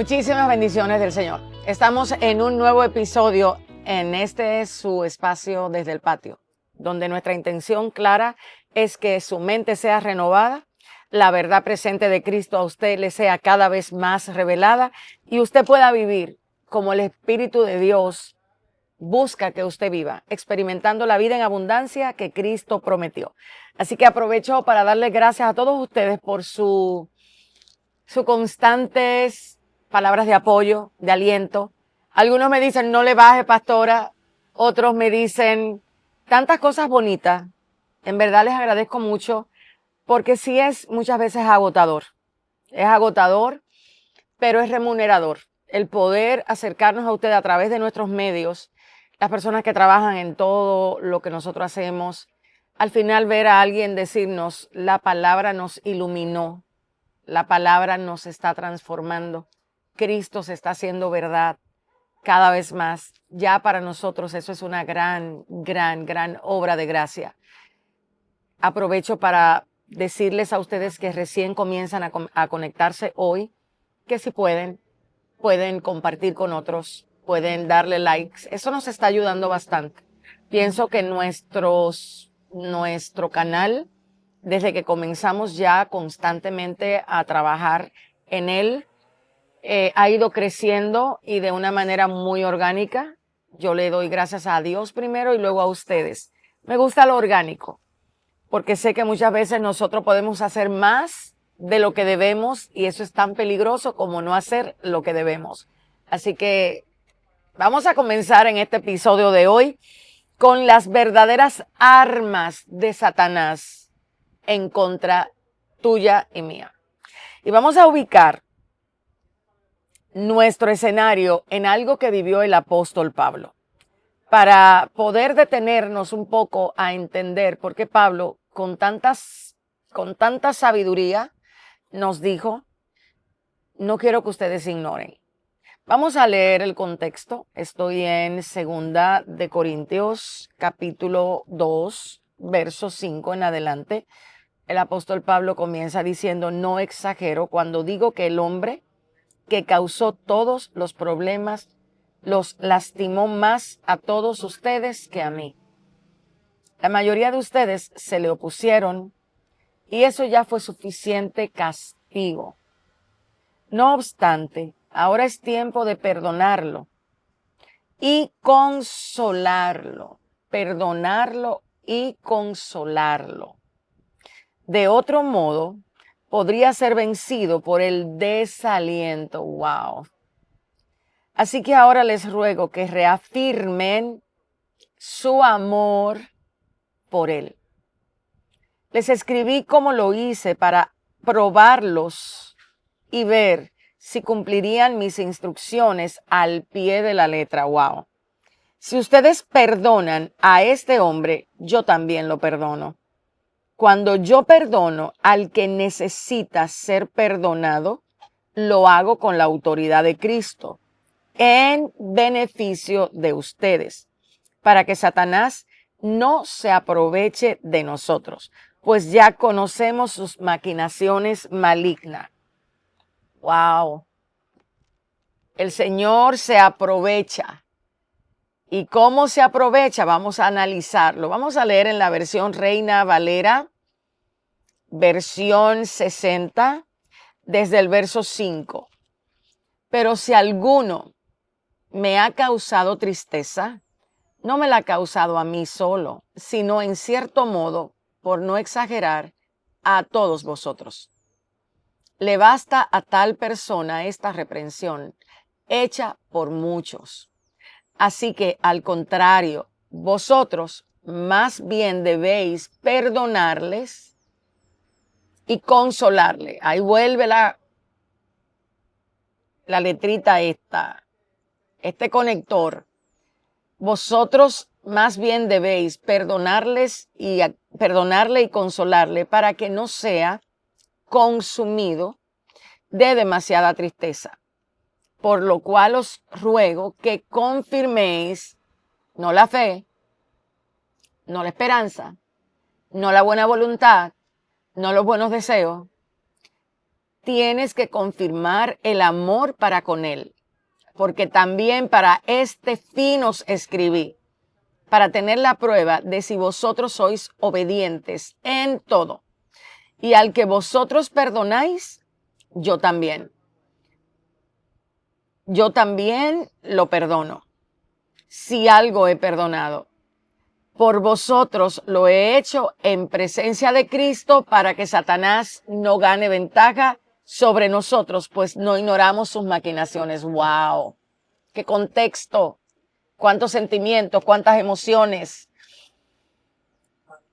Muchísimas bendiciones del Señor. Estamos en un nuevo episodio en este su espacio desde el patio, donde nuestra intención clara es que su mente sea renovada, la verdad presente de Cristo a usted le sea cada vez más revelada y usted pueda vivir como el Espíritu de Dios busca que usted viva, experimentando la vida en abundancia que Cristo prometió. Así que aprovecho para darle gracias a todos ustedes por sus constantes palabras de apoyo, de aliento. Algunos me dicen, no le baje, pastora. Otros me dicen tantas cosas bonitas. En verdad les agradezco mucho porque sí es muchas veces agotador. Es agotador, pero es remunerador. El poder acercarnos a usted a través de nuestros medios, las personas que trabajan en todo lo que nosotros hacemos, al final ver a alguien decirnos, la palabra nos iluminó, la palabra nos está transformando, Cristo se está haciendo verdad cada vez más. Ya para nosotros eso es una gran obra de gracia. Aprovecho para decirles a ustedes que recién comienzan a conectarse hoy, que si pueden compartir con otros, pueden darle likes. Eso nos está ayudando bastante. Pienso que nuestro canal, desde que comenzamos ya constantemente a trabajar en él, ha ido creciendo y de una manera muy orgánica. Yo le doy gracias a Dios primero y luego a ustedes. Me gusta lo orgánico, porque sé que muchas veces nosotros podemos hacer más de lo que debemos y eso es tan peligroso como no hacer lo que debemos. Así que vamos a comenzar en este episodio de hoy con las verdaderas armas de Satanás en contra tuya y mía. Y vamos a ubicar nuestro escenario en algo que vivió el apóstol Pablo, para poder detenernos un poco a entender por qué Pablo, con tanta sabiduría, nos dijo, no quiero que ustedes ignoren. Vamos a leer el contexto. Estoy en 2 Corintios, capítulo 2, verso 5 en adelante. El apóstol Pablo comienza diciendo, no exagero cuando digo que el hombre que causó todos los problemas los lastimó más a todos ustedes que a mí. La mayoría de ustedes se le opusieron y eso ya fue suficiente castigo. No obstante, ahora es tiempo de perdonarlo y consolarlo. Perdonarlo y consolarlo. De otro modo, podría ser vencido por el desaliento. ¡Wow! Así que ahora les ruego que reafirmen su amor por él. Les escribí como lo hice para probarlos y ver si cumplirían mis instrucciones al pie de la letra. ¡Wow! Si ustedes perdonan a este hombre, yo también lo perdono. Cuando yo perdono al que necesita ser perdonado, lo hago con la autoridad de Cristo, en beneficio de ustedes, para que Satanás no se aproveche de nosotros, pues ya conocemos sus maquinaciones malignas. ¡Wow! El Señor se aprovecha. ¿Y cómo se aprovecha? Vamos a analizarlo. Vamos a leer en la versión Reina Valera, versión 60, desde el verso 5. Pero si alguno me ha causado tristeza, no me la ha causado a mí solo, sino en cierto modo, por no exagerar, a todos vosotros. Le basta a tal persona esta reprensión, hecha por muchos. Así que, al contrario, vosotros más bien debéis perdonarles y consolarle. Ahí vuelve la letrita esta, este conector. Vosotros más bien debéis perdonarle y consolarle para que no sea consumido de demasiada tristeza. Por lo cual os ruego que confirméis no la fe, no la esperanza, no la buena voluntad, no los buenos deseos, tienes que confirmar el amor para con él, porque también para este fin os escribí, para tener la prueba de si vosotros sois obedientes en todo. Y al que vosotros perdonáis, yo también. Yo también lo perdono. Si algo he perdonado, por vosotros lo he hecho en presencia de Cristo para que Satanás no gane ventaja sobre nosotros, pues no ignoramos sus maquinaciones. ¡Wow! ¡Qué contexto! ¡Cuántos sentimientos! ¡Cuántas emociones!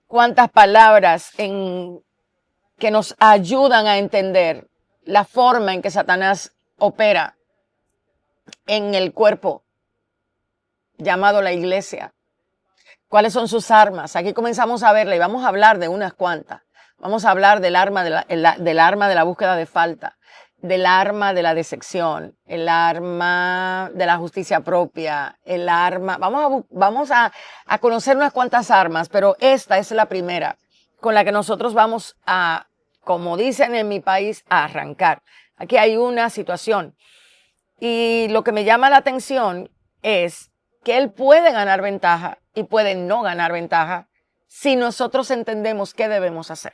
¡Cuántas palabras que nos ayudan a entender la forma en que Satanás opera en el cuerpo llamado la iglesia! ¿Cuáles son sus armas? Aquí comenzamos a verla y vamos a hablar de unas cuantas. Vamos a hablar del arma del arma de la búsqueda de falta, del arma de la decepción, el arma de la justicia propia, el arma. Vamos a conocer unas cuantas armas, pero esta es la primera con la que nosotros vamos a, como dicen en mi país, a arrancar. Aquí hay una situación y lo que me llama la atención es que él puede ganar ventaja y puede no ganar ventaja si nosotros entendemos qué debemos hacer.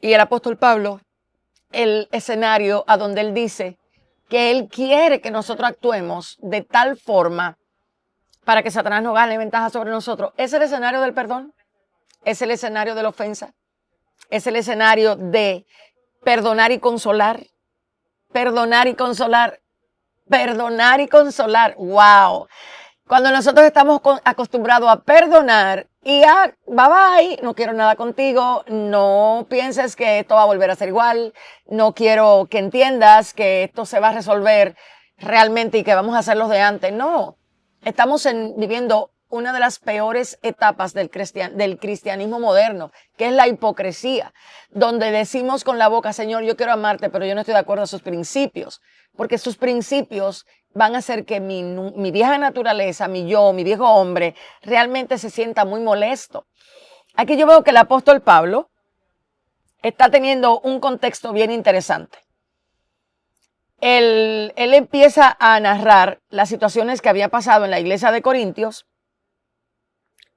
Y el apóstol Pablo, el escenario a donde él dice que él quiere que nosotros actuemos de tal forma para que Satanás no gane ventaja sobre nosotros, es el escenario del perdón, es el escenario de la ofensa, es el escenario de perdonar y consolar, perdonar y consolar. Perdonar y consolar. ¡Wow! Cuando nosotros estamos acostumbrados a perdonar y a bye bye, no quiero nada contigo, no pienses que esto va a volver a ser igual, no quiero que entiendas que esto se va a resolver realmente y que vamos a hacer los de antes. No, estamos viviendo una de las peores etapas del cristianismo moderno, que es la hipocresía, donde decimos con la boca, Señor, yo quiero amarte, pero yo no estoy de acuerdo a sus principios, porque sus principios van a hacer que mi vieja naturaleza, mi viejo hombre, realmente se sienta muy molesto. Aquí yo veo que el apóstol Pablo está teniendo un contexto bien interesante. Él empieza a narrar las situaciones que había pasado en la iglesia de Corintios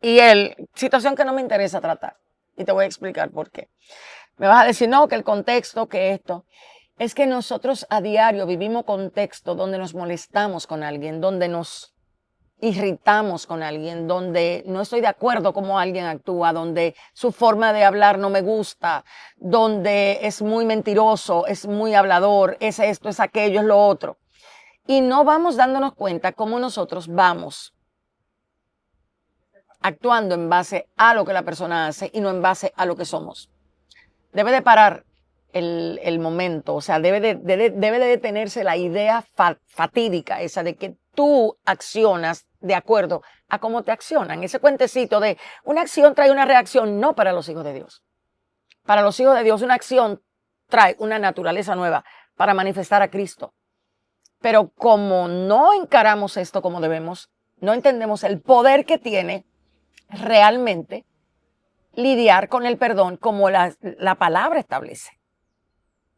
y situación que no me interesa tratar. Y te voy a explicar por qué. Me vas a decir, no, que el contexto, que esto. Es que nosotros a diario vivimos contextos donde nos molestamos con alguien, donde nos irritamos con alguien, donde no estoy de acuerdo cómo alguien actúa, donde su forma de hablar no me gusta, donde es muy mentiroso, es muy hablador, es esto, es aquello, es lo otro. Y no vamos dándonos cuenta cómo nosotros vamos actuando en base a lo que la persona hace y no en base a lo que somos. Debe de parar el momento, o sea, debe de detenerse la idea fatídica esa de que tú accionas de acuerdo a cómo te accionan. Ese cuentecito de una acción trae una reacción, no para los hijos de Dios. Para los hijos de Dios una acción trae una naturaleza nueva para manifestar a Cristo. Pero como no encaramos esto como debemos, no entendemos el poder que tiene realmente lidiar con el perdón como la palabra establece.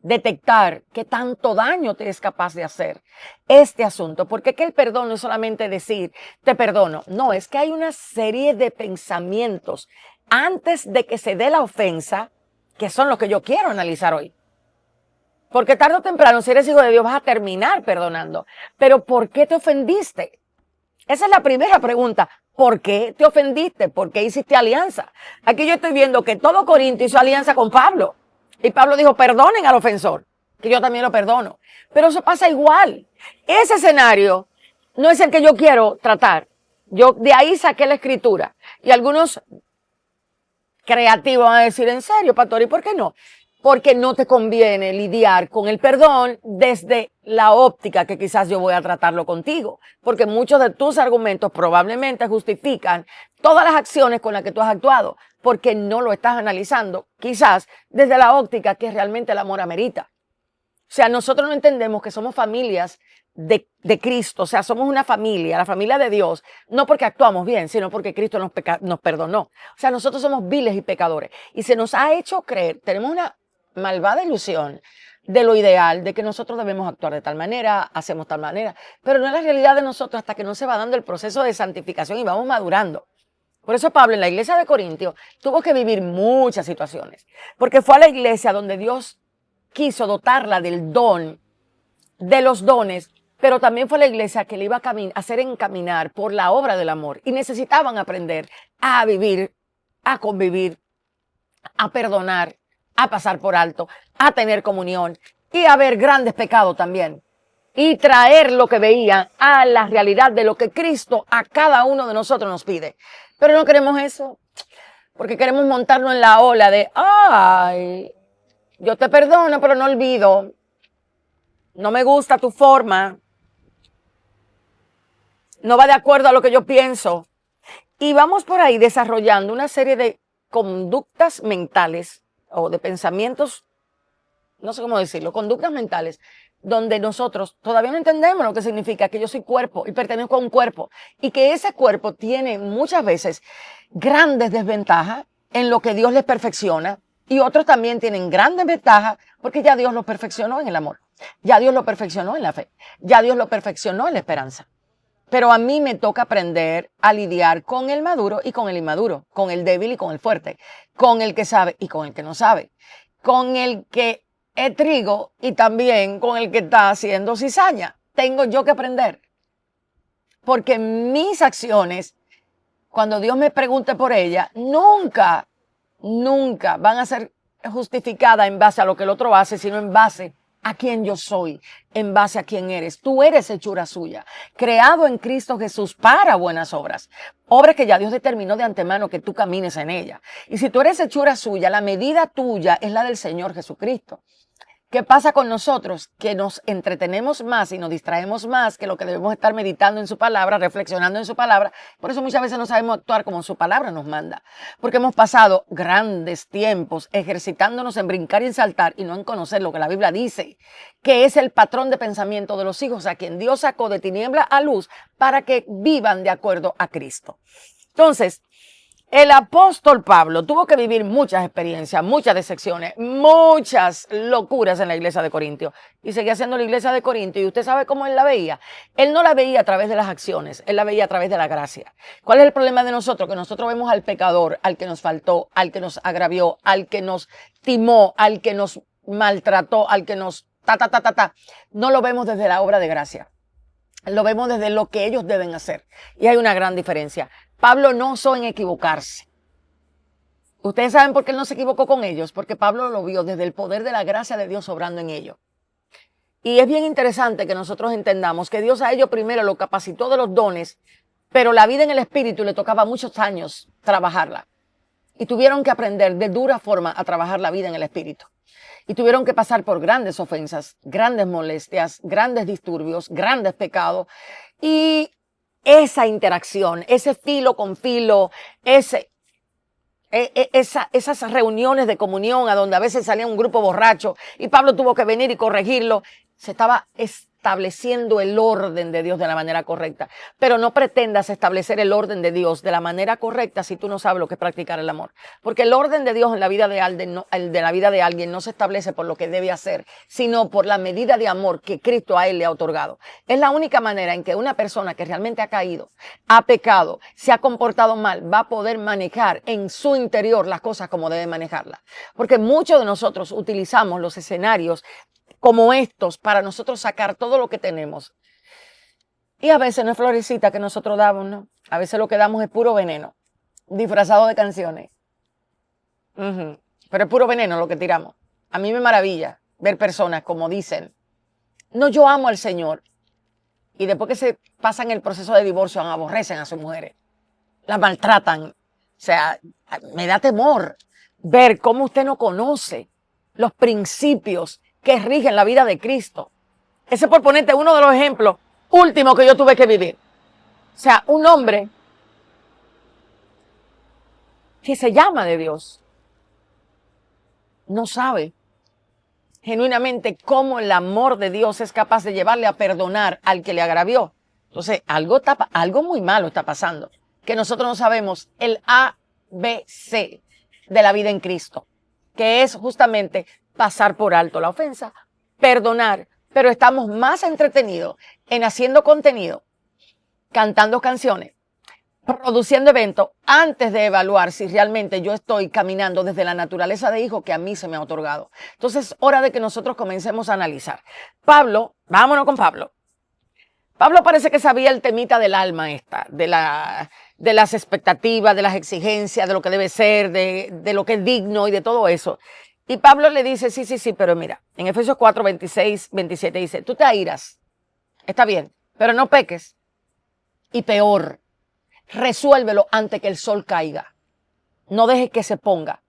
Detectar qué tanto daño te es capaz de hacer este asunto. Porque que el perdón no es solamente decir, te perdono. No, es que hay una serie de pensamientos antes de que se dé la ofensa, que son los que yo quiero analizar hoy. Porque tarde o temprano, si eres hijo de Dios, vas a terminar perdonando. Pero ¿por qué te ofendiste? Esa es la primera pregunta. ¿Por qué te ofendiste? ¿Por qué hiciste alianza? Aquí yo estoy viendo que todo Corinto hizo alianza con Pablo. Y Pablo dijo, perdonen al ofensor, que yo también lo perdono. Pero eso pasa igual. Ese escenario no es el que yo quiero tratar. Yo de ahí saqué la escritura. Y algunos creativos van a decir, ¿en serio, pastor? ¿Y por qué no? Porque no te conviene lidiar con el perdón desde la óptica que quizás yo voy a tratarlo contigo. Porque muchos de tus argumentos probablemente justifican todas las acciones con las que tú has actuado, porque no lo estás analizando quizás desde la óptica que realmente el amor amerita. O sea, nosotros no entendemos que somos familias de Cristo, o sea, somos una familia, la familia de Dios, no porque actuamos bien, sino porque Cristo nos perdonó. O sea, nosotros somos viles y pecadores. Y se nos ha hecho creer, tenemos una malvada ilusión de lo ideal, de que nosotros debemos actuar de tal manera, hacemos tal manera, pero no es la realidad de nosotros hasta que no se va dando el proceso de santificación y vamos madurando. Por eso Pablo en la iglesia de Corintios tuvo que vivir muchas situaciones, porque fue a la iglesia donde Dios quiso dotarla del don, de los dones, pero también fue a la iglesia que le iba a hacer encaminar por la obra del amor y necesitaban aprender a vivir, a convivir, a perdonar, a pasar por alto, a tener comunión y a ver grandes pecados también. Y traer lo que veían a la realidad de lo que Cristo a cada uno de nosotros nos pide. Pero no queremos eso, porque queremos montarnos en la ola de, ay, yo te perdono, pero no olvido. No me gusta tu forma. No va de acuerdo a lo que yo pienso. Y vamos por ahí desarrollando una serie de conductas mentales o de pensamientos, no sé cómo decirlo, conductas mentales, donde nosotros todavía no entendemos lo que significa que yo soy cuerpo y pertenezco a un cuerpo y que ese cuerpo tiene muchas veces grandes desventajas en lo que Dios les perfecciona y otros también tienen grandes ventajas porque ya Dios los perfeccionó en el amor, ya Dios lo perfeccionó en la fe, ya Dios lo perfeccionó en la esperanza. Pero a mí me toca aprender a lidiar con el maduro y con el inmaduro, con el débil y con el fuerte, con el que sabe y con el que no sabe, con el que es trigo y también con el que está haciendo cizaña. Tengo yo que aprender. Porque mis acciones, cuando Dios me pregunte por ellas, nunca van a ser justificadas en base a lo que el otro hace, sino en base a quién yo soy, en base a quién eres. Tú eres hechura suya, creado en Cristo Jesús para buenas obras. Obras que ya Dios determinó de antemano que tú camines en ella. Y si tú eres hechura suya, la medida tuya es la del Señor Jesucristo. ¿Qué pasa con nosotros? Que nos entretenemos más y nos distraemos más que lo que debemos estar meditando en su palabra, reflexionando en su palabra. Por eso muchas veces no sabemos actuar como su palabra nos manda. Porque hemos pasado grandes tiempos ejercitándonos en brincar y en saltar y no en conocer lo que la Biblia dice, que es el patrón de pensamiento de los hijos a quien Dios sacó de tiniebla a luz para que vivan de acuerdo a Cristo. Entonces, el apóstol Pablo tuvo que vivir muchas experiencias, muchas decepciones, muchas locuras en la iglesia de Corintios. Y seguía siendo la iglesia de Corintios. ¿Y usted sabe cómo él la veía? Él no la veía a través de las acciones, él la veía a través de la gracia. ¿Cuál es el problema de nosotros? Que nosotros vemos al pecador, al que nos faltó, al que nos agravió, al que nos timó, al que nos maltrató, al que nos No lo vemos desde la obra de gracia. Lo vemos desde lo que ellos deben hacer. Y hay una gran diferencia. Pablo no osó en equivocarse. Ustedes saben por qué él no se equivocó con ellos, porque Pablo lo vio desde el poder de la gracia de Dios obrando en ellos. Y es bien interesante que nosotros entendamos que Dios a ellos primero lo capacitó de los dones, pero la vida en el Espíritu le tocaba muchos años trabajarla. Y tuvieron que aprender de dura forma a trabajar la vida en el Espíritu. Y tuvieron que pasar por grandes ofensas, grandes molestias, grandes disturbios, grandes pecados. Y esa interacción, ese filo con filo, esas reuniones de comunión a donde a veces salía un grupo borracho y Pablo tuvo que venir y corregirlo, se estaba estableciendo el orden de Dios de la manera correcta. Pero no pretendas establecer el orden de Dios de la manera correcta si tú no sabes lo que es practicar el amor. Porque el orden de Dios en la vida de alguien, el de la vida de alguien no se establece por lo que debe hacer, sino por la medida de amor que Cristo a él le ha otorgado. Es la única manera en que una persona que realmente ha caído, ha pecado, se ha comportado mal, va a poder manejar en su interior las cosas como debe manejarlas. Porque muchos de nosotros utilizamos los escenarios como estos para nosotros sacar todo lo que tenemos. Y a veces no es florecita que nosotros damos, ¿no? A veces lo que damos es puro veneno, disfrazado de canciones. Pero es puro veneno lo que tiramos. A mí me maravilla ver personas como dicen, no, yo amo al Señor. Y después que se pasan el proceso de divorcio, aborrecen a sus mujeres. Las maltratan. O sea, me da temor ver cómo usted no conoce los principios que rigen la vida de Cristo. Ese por ponerte uno de los ejemplos últimos que yo tuve que vivir. O sea, un hombre que se llama de Dios no sabe genuinamente cómo el amor de Dios es capaz de llevarle a perdonar al que le agravió. Entonces, algo muy malo está pasando, que nosotros no sabemos el ABC de la vida en Cristo, que es justamente pasar por alto la ofensa, perdonar, pero estamos más entretenidos en haciendo contenido, cantando canciones, produciendo eventos, antes de evaluar si realmente yo estoy caminando desde la naturaleza de hijo que a mí se me ha otorgado. Entonces, hora de que nosotros comencemos a analizar. Pablo, vámonos con Pablo. Pablo parece que sabía el temita del alma esta, de las expectativas, de las exigencias, de lo que debe ser, de lo que es digno y de todo eso. Y Pablo le dice, sí, pero mira, en Efesios 4, 26, 27 dice, tú te airas, está bien, pero no peques. Y peor, resuélvelo antes que el sol caiga. No dejes que se ponga.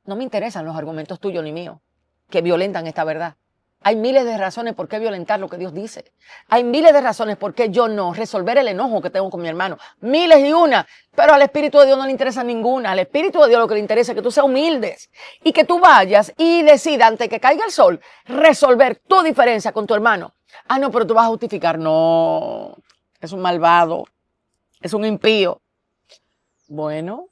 No me interesan los argumentos tuyos ni míos que violentan esta verdad. Hay miles de razones por qué violentar lo que Dios dice. Hay miles de razones por qué yo no resolver el enojo que tengo con mi hermano. Miles y una. Pero al Espíritu de Dios no le interesa ninguna. Al Espíritu de Dios lo que le interesa es que tú seas humildes y que tú vayas y decidas antes que caiga el sol resolver tu diferencia con tu hermano. Ah, no, pero tú vas a justificar. No, es un malvado, es un impío. Bueno,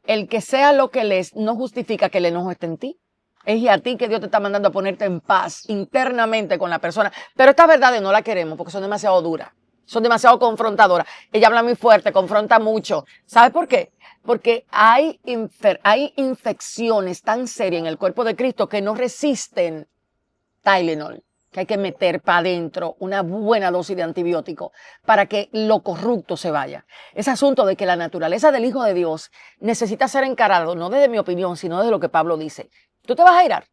el que sea lo que él es no justifica que el enojo esté en ti. Es a ti que Dios te está mandando a ponerte en paz internamente con la persona. Pero estas verdades no las queremos porque son demasiado duras. Son demasiado confrontadoras. Ella habla muy fuerte, confronta mucho. ¿Sabes por qué? Porque hay infecciones tan serias en el cuerpo de Cristo que no resisten Tylenol, que hay que meter para adentro una buena dosis de antibiótico para que lo corrupto se vaya. Ese asunto de que la naturaleza del Hijo de Dios necesita ser encarado, no desde mi opinión, sino desde lo que Pablo dice. ¿Tú te vas a airar?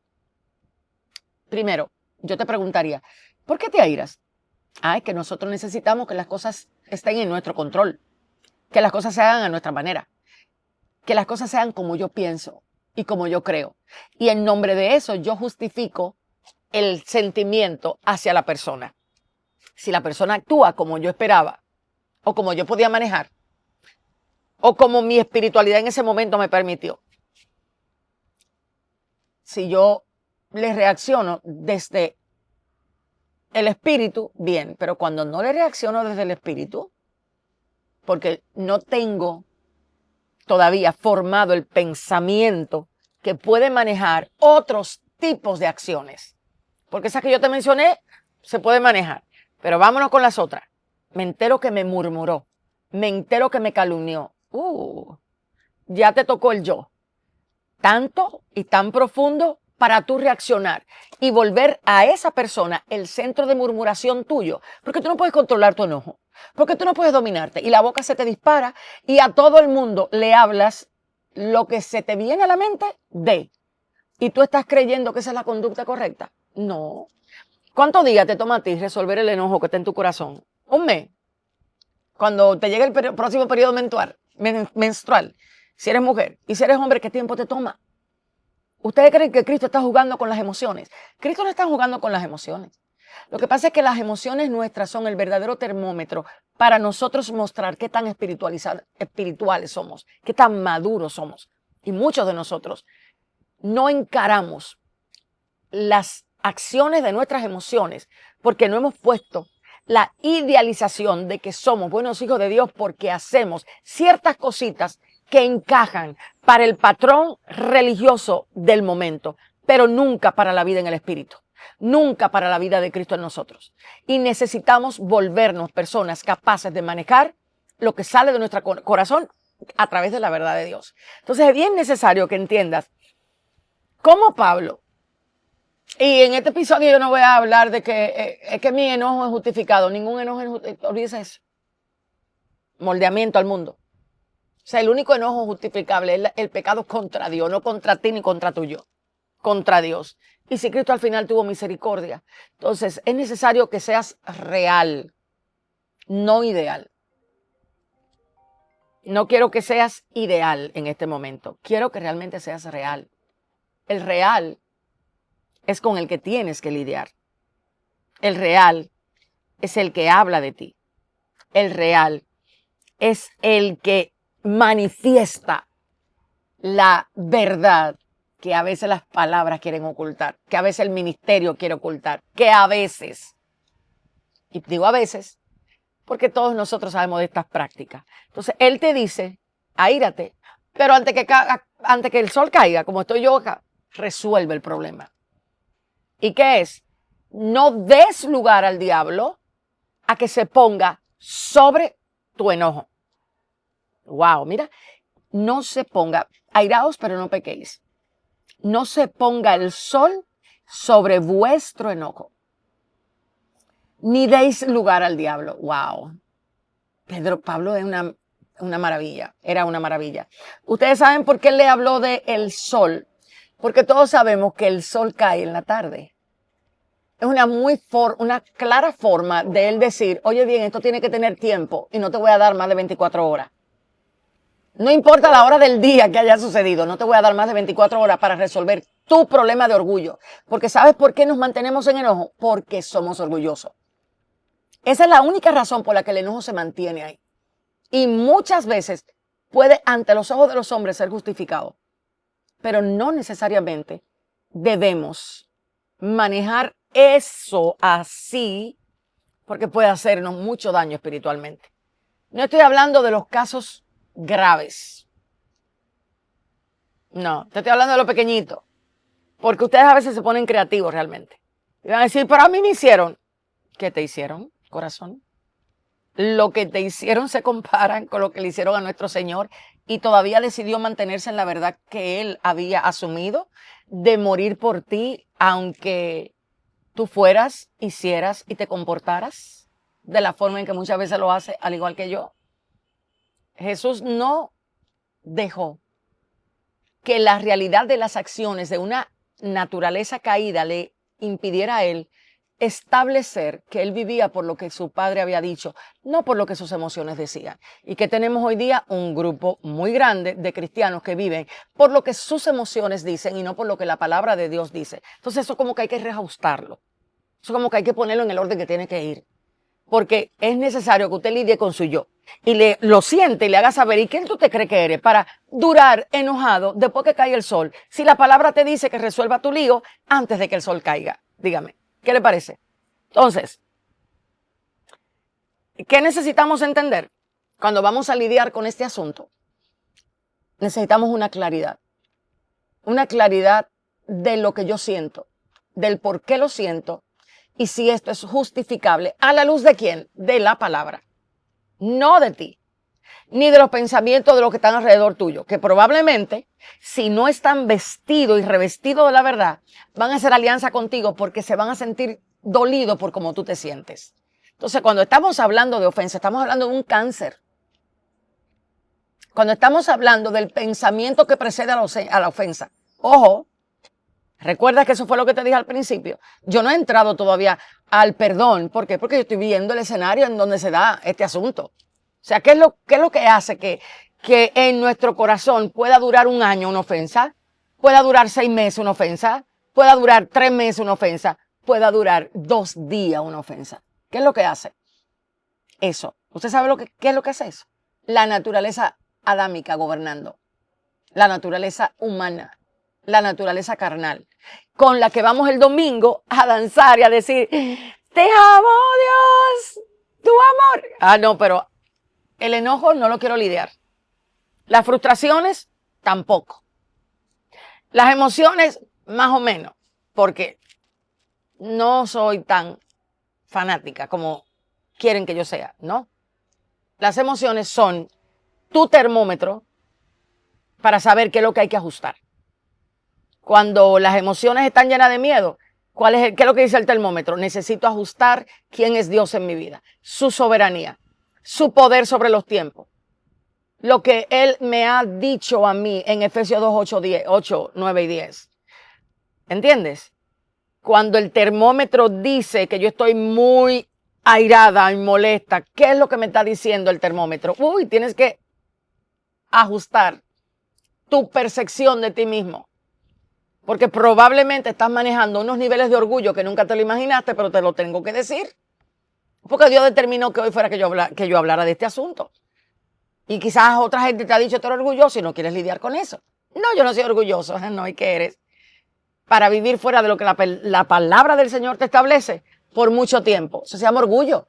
Primero, yo te preguntaría, ¿por qué te airas? Es que nosotros necesitamos que las cosas estén en nuestro control, que las cosas se hagan a nuestra manera, que las cosas sean como yo pienso y como yo creo. Y en nombre de eso yo justifico el sentimiento hacia la persona. Si la persona actúa como yo esperaba, o como yo podía manejar, o como mi espiritualidad en ese momento me permitió. Si yo le reacciono desde el espíritu, bien, pero cuando no le reacciono desde el espíritu, porque no tengo todavía formado el pensamiento que puede manejar otros tipos de acciones. Porque esas que yo te mencioné se puede manejar, pero vámonos con las otras. Me entero que me murmuró, me entero que me calumnió. Ya te tocó el yo. Tanto y tan profundo para tú reaccionar y volver a esa persona el centro de murmuración tuyo, porque tú no puedes controlar tu enojo, porque tú no puedes dominarte y la boca se te dispara y a todo el mundo le hablas lo que se te viene a la mente y tú estás creyendo que esa es la conducta correcta. No. ¿Cuántos días te toma a ti resolver el enojo que está en tu corazón? Un mes. Cuando te llegue el próximo periodo menstrual, si eres mujer y si eres hombre, ¿qué tiempo te toma? ¿Ustedes creen que Cristo está jugando con las emociones? Cristo no está jugando con las emociones. Lo que pasa es que las emociones nuestras son el verdadero termómetro para nosotros mostrar qué tan espirituales somos, qué tan maduros somos. Y muchos de nosotros no encaramos las acciones de nuestras emociones porque no hemos puesto la idealización de que somos buenos hijos de Dios porque hacemos ciertas cositas que encajan para el patrón religioso del momento, pero nunca para la vida en el Espíritu, nunca para la vida de Cristo en nosotros. Y necesitamos volvernos personas capaces de manejar lo que sale de nuestro corazón a través de la verdad de Dios. Entonces es bien necesario que entiendas cómo Pablo, y en este episodio yo no voy a hablar de que es que mi enojo es justificado, ningún enojo es justificado, olvídese eso. Moldeamiento al mundo. O sea, el único enojo justificable es el pecado contra Dios, no contra ti ni contra tu yo, contra Dios. Y si Cristo al final tuvo misericordia, entonces es necesario que seas real, no ideal. No quiero que seas ideal en este momento, quiero que realmente seas real. El real es con el que tienes que lidiar. El real es el que habla de ti. El real es el que manifiesta la verdad que a veces las palabras quieren ocultar, que a veces el ministerio quiere ocultar, que a veces, y digo a veces, porque todos nosotros sabemos de estas prácticas. Entonces, él te dice, aírate, pero antes que el sol caiga, como estoy yo acá, resuelve el problema. ¿Y qué es? No des lugar al diablo a que se ponga sobre tu enojo. Wow, mira, no se ponga, airaos pero no pequéis. No se ponga el sol sobre vuestro enojo, ni deis lugar al diablo. Wow. Pablo es una maravilla, era una maravilla. Ustedes saben por qué él le habló de el sol, porque todos sabemos que el sol cae en la tarde. Es una clara forma de él decir, oye bien, esto tiene que tener tiempo y no te voy a dar más de 24 horas. No importa la hora del día que haya sucedido, no te voy a dar más de 24 horas para resolver tu problema de orgullo. Porque ¿sabes por qué nos mantenemos en enojo? Porque somos orgullosos. Esa es la única razón por la que el enojo se mantiene ahí. Y muchas veces puede ante los ojos de los hombres ser justificado. Pero no necesariamente debemos manejar eso así porque puede hacernos mucho daño espiritualmente. No estoy hablando de los casos graves. No, te estoy hablando de lo pequeñito. Porque ustedes a veces se ponen creativos realmente. Y van a decir, pero a mí me hicieron. ¿Qué te hicieron, corazón? Lo que te hicieron se comparan con lo que le hicieron a nuestro Señor y todavía decidió mantenerse en la verdad que Él había asumido de morir por ti, aunque tú fueras, hicieras y te comportaras de la forma en que muchas veces lo hace, al igual que yo. Jesús no dejó que la realidad de las acciones de una naturaleza caída le impidiera a Él establecer que Él vivía por lo que su padre había dicho, no por lo que sus emociones decían. Y que tenemos hoy día un grupo muy grande de cristianos que viven por lo que sus emociones dicen y no por lo que la palabra de Dios dice. Entonces eso como que hay que reajustarlo. Eso como que hay que ponerlo en el orden que tiene que ir. Porque es necesario que usted lidie con su yo y lo siente y le haga saber, ¿y quién tú te crees que eres para durar enojado después que cae el sol? Si la palabra te dice que resuelva tu lío antes de que el sol caiga. Dígame, ¿qué le parece? Entonces, ¿qué necesitamos entender cuando vamos a lidiar con este asunto? Necesitamos una claridad de lo que yo siento, del por qué lo siento y si esto es justificable. ¿A la luz de quién? De la palabra. No de ti, ni de los pensamientos de los que están alrededor tuyo, que probablemente, si no están vestidos y revestidos de la verdad, van a hacer alianza contigo porque se van a sentir dolidos por cómo tú te sientes. Entonces, cuando estamos hablando de ofensa, estamos hablando de un cáncer. Cuando estamos hablando del pensamiento que precede a la ofensa, ojo, recuerda que eso fue lo que te dije al principio. Yo no he entrado todavía al perdón. ¿Por qué? Porque yo estoy viendo el escenario en donde se da este asunto. O sea, ¿qué es lo que hace que en nuestro corazón pueda durar un año una ofensa? Pueda durar 6 meses una ofensa. Pueda durar 3 meses una ofensa. Pueda durar 2 días una ofensa. ¿Qué es lo que hace? Eso. ¿Usted sabe qué es lo que hace eso? La naturaleza adámica gobernando. La naturaleza humana. La naturaleza carnal, con la que vamos el domingo a danzar y a decir, te amo Dios, tu amor. Ah, no, pero el enojo no lo quiero lidiar. Las frustraciones, tampoco. Las emociones, más o menos, porque no soy tan fanática como quieren que yo sea, ¿no? Las emociones son tu termómetro para saber qué es lo que hay que ajustar. Cuando las emociones están llenas de miedo, ¿qué es lo que dice el termómetro? Necesito ajustar quién es Dios en mi vida, su soberanía, su poder sobre los tiempos. Lo que Él me ha dicho a mí en Efesios 2, 8, 9 y 10. ¿Entiendes? Cuando el termómetro dice que yo estoy muy airada y molesta, ¿qué es lo que me está diciendo el termómetro? Uy, tienes que ajustar tu percepción de ti mismo. Porque probablemente estás manejando unos niveles de orgullo que nunca te lo imaginaste, pero te lo tengo que decir. Porque Dios determinó que hoy fuera que yo hablara de este asunto. Y quizás otra gente te ha dicho, tú eres orgulloso y no quieres lidiar con eso. No, yo no soy orgulloso, no, ¿y qué eres? Para vivir fuera de lo que la palabra del Señor te establece por mucho tiempo. Eso se llama orgullo.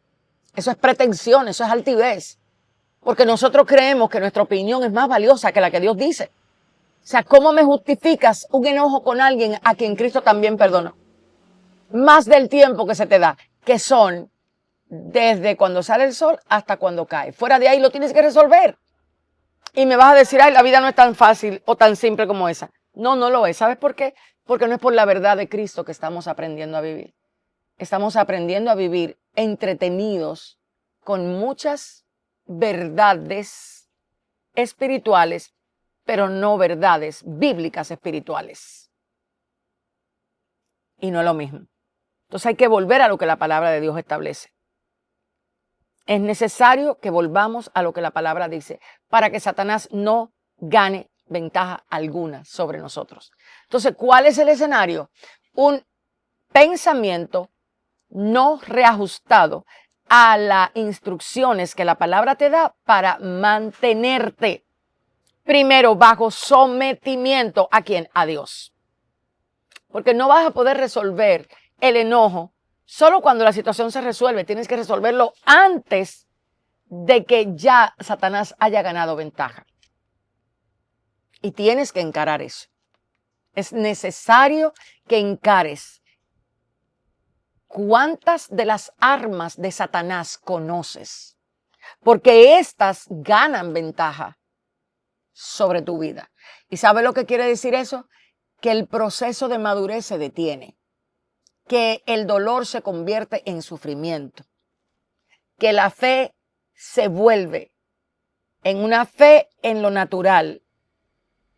Eso es pretensión, eso es altivez. Porque nosotros creemos que nuestra opinión es más valiosa que la que Dios dice. O sea, ¿cómo me justificas un enojo con alguien a quien Cristo también perdonó? Más del tiempo que se te da, que son desde cuando sale el sol hasta cuando cae. Fuera de ahí lo tienes que resolver. Y me vas a decir, ay, la vida no es tan fácil o tan simple como esa. No, no lo es. ¿Sabes por qué? Porque no es por la verdad de Cristo que estamos aprendiendo a vivir. Estamos aprendiendo a vivir entretenidos con muchas verdades espirituales, pero no verdades bíblicas espirituales. Y no es lo mismo. Entonces hay que volver a lo que la palabra de Dios establece. Es necesario que volvamos a lo que la palabra dice para que Satanás no gane ventaja alguna sobre nosotros. Entonces, ¿cuál es el escenario? Un pensamiento no reajustado a las instrucciones que la palabra te da para mantenerte primero bajo sometimiento. ¿A quién? A Dios. Porque no vas a poder resolver el enojo solo cuando la situación se resuelve. Tienes que resolverlo antes de que ya Satanás haya ganado ventaja. Y tienes que encarar eso. Es necesario que encares cuántas de las armas de Satanás conoces. Porque éstas ganan ventaja sobre tu vida. ¿Y sabe lo que quiere decir eso? Que el proceso de madurez se detiene. Que el dolor se convierte en sufrimiento. Que la fe se vuelve en una fe en lo natural.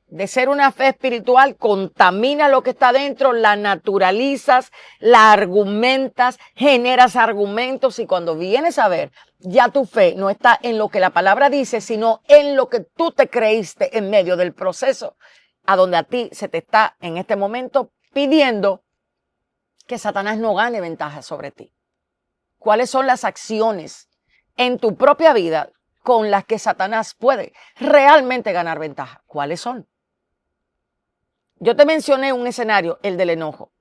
De ser una fe espiritual, contamina lo que está dentro, la naturalizas, la argumentas, generas argumentos y cuando vienes a ver, ya tu fe no está en lo que la palabra dice, sino en lo que tú te creíste en medio del proceso, a donde a ti se te está en este momento pidiendo que Satanás no gane ventaja sobre ti. ¿Cuáles son las acciones en tu propia vida con las que Satanás puede realmente ganar ventaja? ¿Cuáles son? Yo te mencioné un escenario, el del enojo.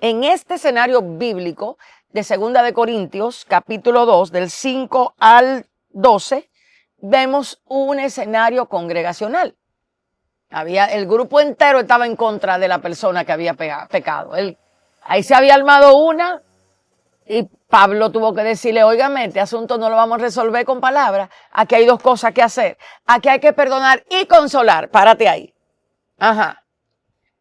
En este escenario bíblico de 2 de Corintios, capítulo 2, del 5 al 12, vemos un escenario congregacional. El grupo entero estaba en contra de la persona que había pecado. Ahí se había armado una y Pablo tuvo que decirle, óigame, este asunto no lo vamos a resolver con palabras. Aquí hay dos cosas que hacer. Aquí hay que perdonar y consolar. Párate ahí. Ajá.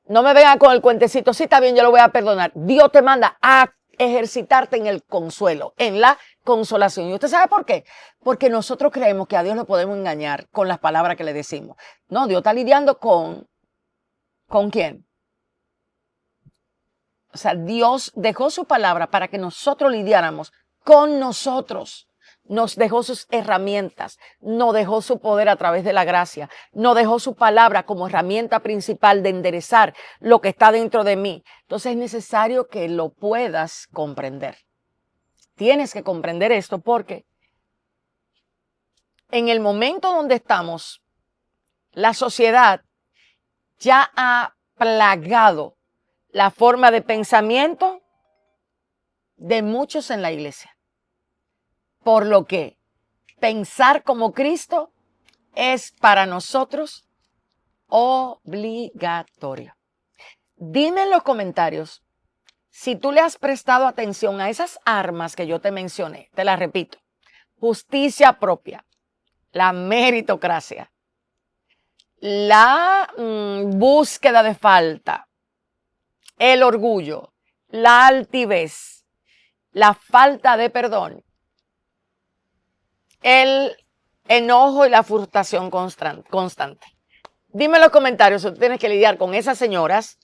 No me venga con el cuentecito, sí está bien, yo lo voy a perdonar. Dios te manda a ejercitarte en el consuelo, en la consolación. ¿Y usted sabe por qué? Porque nosotros creemos que a Dios lo podemos engañar con las palabras que le decimos. No, Dios está lidiando ¿con quién? O sea, Dios dejó su palabra para que nosotros lidiáramos con nosotros. Nos dejó sus herramientas, nos dejó su poder a través de la gracia, nos dejó su palabra como herramienta principal de enderezar lo que está dentro de mí. Entonces es necesario que lo puedas comprender. Tienes que comprender esto porque en el momento donde estamos, la sociedad ya ha plagado la forma de pensamiento de muchos en la iglesia. Por lo que pensar como Cristo es para nosotros obligatorio. Dime en los comentarios si tú le has prestado atención a esas armas que yo te mencioné. Te las repito. Justicia propia, la meritocracia, la búsqueda de falta, el orgullo, la altivez, la falta de perdón, el enojo y la frustración constante. Dime en los comentarios si tú tienes que lidiar con esas señoras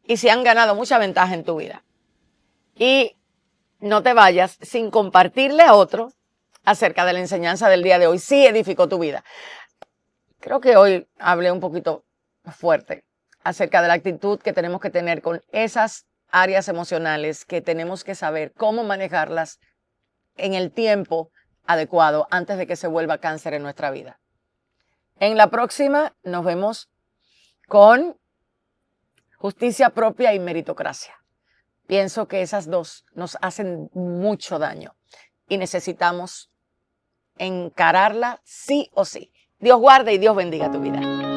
y si han ganado mucha ventaja en tu vida. Y no te vayas sin compartirle a otro acerca de la enseñanza del día de hoy. Sí edificó tu vida. Creo que hoy hablé un poquito fuerte acerca de la actitud que tenemos que tener con esas áreas emocionales que tenemos que saber cómo manejarlas en el tiempo adecuado antes de que se vuelva cáncer en nuestra vida. En la próxima nos vemos con justicia propia y meritocracia. Pienso que esas dos nos hacen mucho daño y necesitamos encararla sí o sí. Dios guarde y Dios bendiga tu vida.